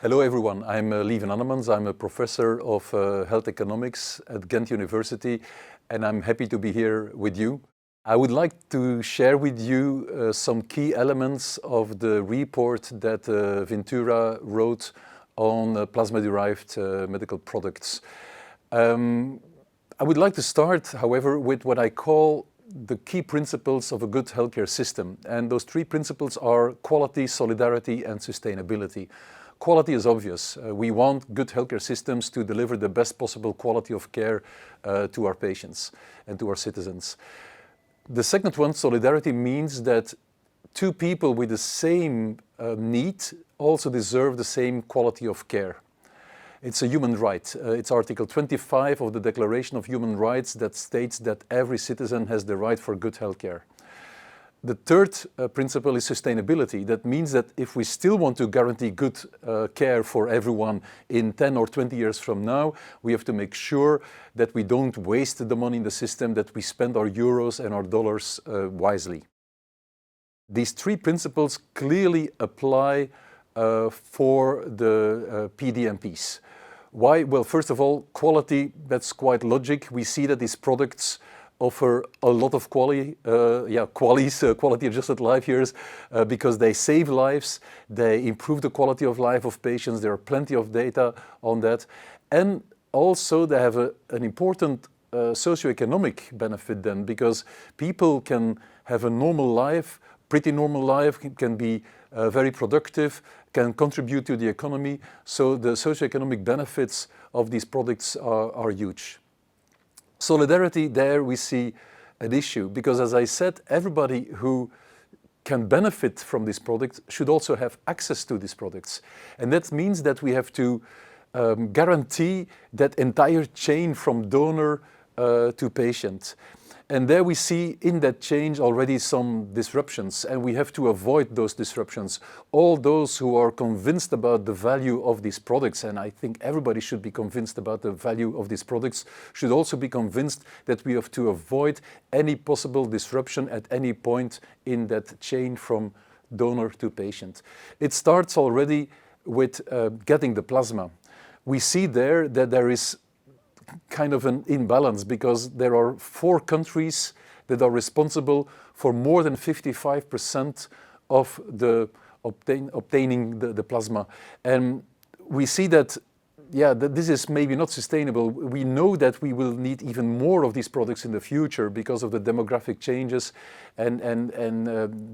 Hello everyone, I'm Annemans. I'm a professor of health economics at Ghent University, and I'm happy to be here with you. I would like to share with you some key elements of the report that Ventura wrote on plasma-derived medical products. I would like to start, however, with what I call the key principles of a good healthcare system. And those three principles are quality, solidarity, and sustainability. Quality is obvious. We want good healthcare systems to deliver the best possible quality of care to our patients and to our citizens. The second one, solidarity, means that two people with the same need also deserve the same quality of care. It's a human right. It's Article 25 of the Declaration of Human Rights that states that every citizen has the right for good healthcare. The third principle is sustainability. That means that if we still want to guarantee good care for everyone in 10 or 20 years from now, we have to make sure that we don't waste the money in the system, that we spend our euros and our dollars wisely. These three principles clearly apply for the PDMPs. Why? Well, first of all, quality, that's quite logic. We see that these products offer a lot of quality adjusted life years because they save lives, they improve the quality of life of patients. There are plenty of data on that. And also they have an important socioeconomic benefit then, because people can have a normal life, pretty normal life, can be very productive, can contribute to the economy. So the socioeconomic benefits of these products are huge. Solidarity, there we see an issue, because as I said, everybody who can benefit from this product should also have access to these products. And that means that we have to guarantee that entire chain from donor to patient. And there we see in that change already some disruptions, and we have to avoid those disruptions. All those who are convinced about the value of these products, and I think everybody should be convinced about the value of these products, should also be convinced that we have to avoid any possible disruption at any point in that chain from donor to patient. It starts already with getting the plasma. We see there that there is kind of an imbalance, because there are 4 countries that are responsible for more than 55% of the obtaining the plasma. And we see that, that this is maybe not sustainable. We know that we will need even more of these products in the future because of the demographic changes, and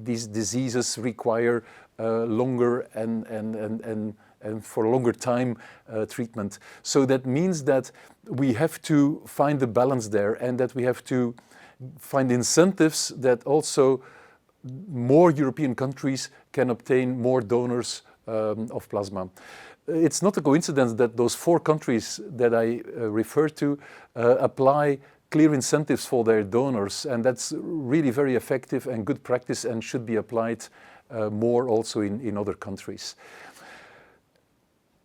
these diseases require longer and for a longer time treatment. So that means that we have to find the balance there, and that we have to find incentives that also more European countries can obtain more donors of plasma. It's not a coincidence that those 4 countries that I refer to apply clear incentives for their donors, and that's really very effective and good practice, and should be applied more also in other countries.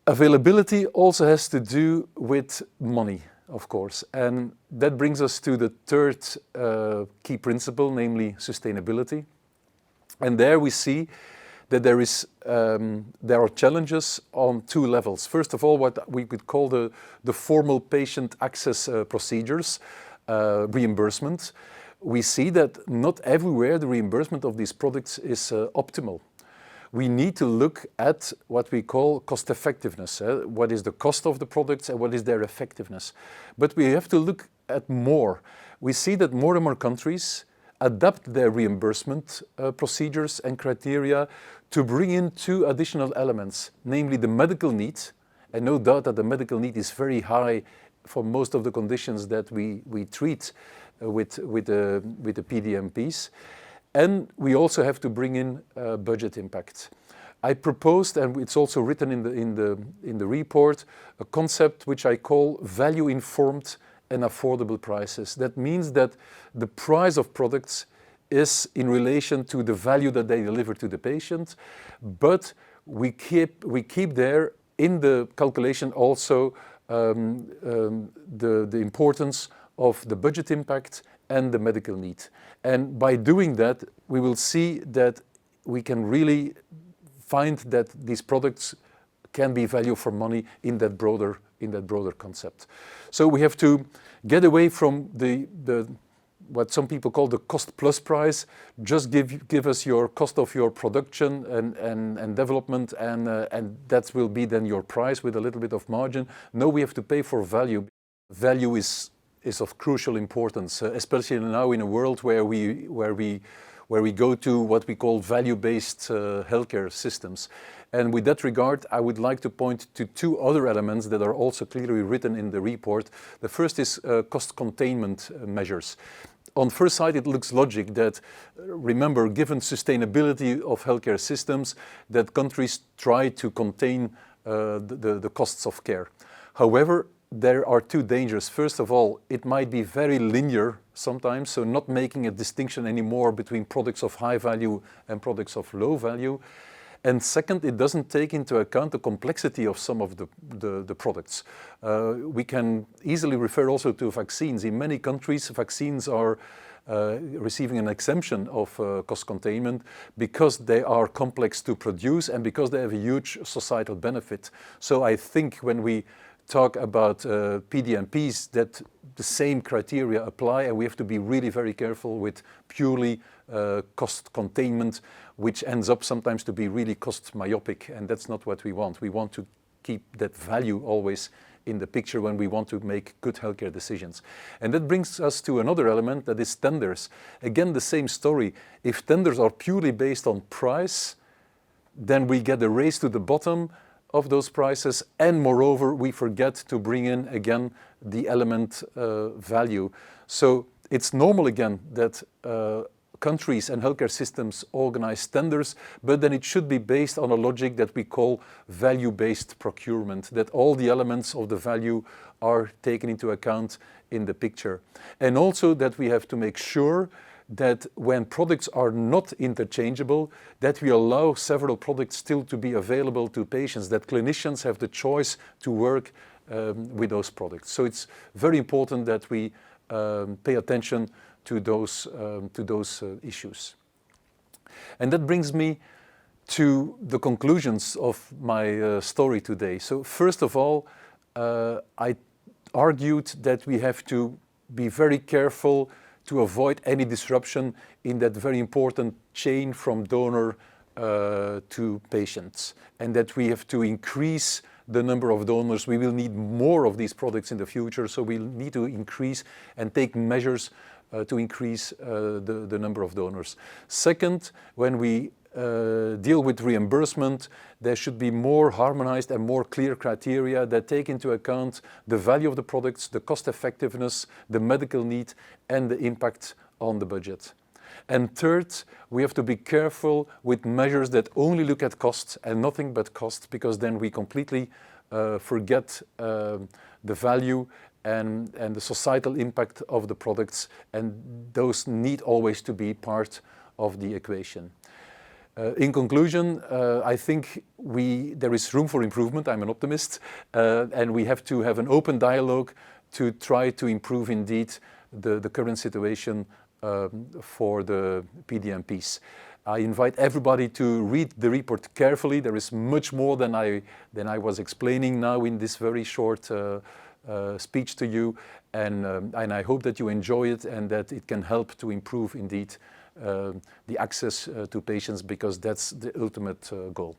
Availability also has to do with money, of course, and that brings us to the third key principle, namely sustainability. And there we see that there are challenges on 2 levels. First of all, what we could call the formal patient access procedures, reimbursement. We see that not everywhere the reimbursement of these products is optimal. We need to look at what we call cost effectiveness. What is the cost of the products and what is their effectiveness? But we have to look at more. We see that more and more countries adapt their reimbursement procedures and criteria to bring in 2 additional elements, namely the medical need, and no doubt that the medical need is very high for most of the conditions that we treat with the PDMPs. And we also have to bring in budget impact. I proposed, and it's also written in the report, a concept which I call value-informed and affordable prices. That means that the price of products is in relation to the value that they deliver to the patient, but we keep there in the calculation also the importance of the budget impact and the medical need. And by doing that, we will see that we can really find that these products can be value for money in that broader concept. So we have to get away from the what some people call the cost plus price. Just give us your cost of your production and development, and that will be then your price with a little bit of margin. No, we have to pay for value. Value is of crucial importance, especially now in a world where we go to what we call value-based healthcare systems. And with that regard, I would like to point to two other elements that are also clearly written in the report. The first is cost containment measures. On first sight, it looks logic that, remember, given sustainability of healthcare systems, that countries try to contain the costs of care. However, there are two dangers. First of all, it might be very linear sometimes, so not making a distinction anymore between products of high value and products of low value. And second, it doesn't take into account the complexity of some of the products. We can easily refer also to vaccines. In many countries, vaccines are receiving an exemption of cost containment because they are complex to produce and because they have a huge societal benefit. So I think when we talk about PDMPs, that the same criteria apply, and we have to be really very careful with purely cost containment, which ends up sometimes to be really cost myopic, and that's not what we want. We want to keep that value always in the picture when we want to make good healthcare decisions. And that brings us to another element, that is tenders. Again, the same story. If tenders are purely based on price, then we get a race to the bottom of those prices, and moreover, we forget to bring in again the element value. So it's normal again that countries and healthcare systems organize tenders, but then it should be based on a logic that we call value-based procurement, that all the elements of the value are taken into account in the picture. And also that we have to make sure that when products are not interchangeable, that we allow several products still to be available to patients, that clinicians have the choice to work with those products. So it's very important that we pay attention to those issues. And that brings me to the conclusions of my story today. So first of all, I argued that we have to be very careful to avoid any disruption in that very important chain from donor to patients, and that we have to increase the number of donors. We will need more of these products in the future, so we need to increase and take measures to increase the number of donors. Second, when we deal with reimbursement, there should be more harmonized and more clear criteria that take into account the value of the products, the cost effectiveness, the medical need, and the impact on the budget. And third, we have to be careful with measures that only look at cost and nothing but cost, because then we completely forget the value and the societal impact of the products, and those need always to be part of the equation. In conclusion, I think there is room for improvement. I'm an optimist, and we have to have an open dialogue to try to improve indeed the current situation for the PDMPs. I invite everybody to read the report carefully. There is much more than I was explaining now in this very short speech to you, and I hope that you enjoy it and that it can help to improve indeed the access to patients, because that's the ultimate goal.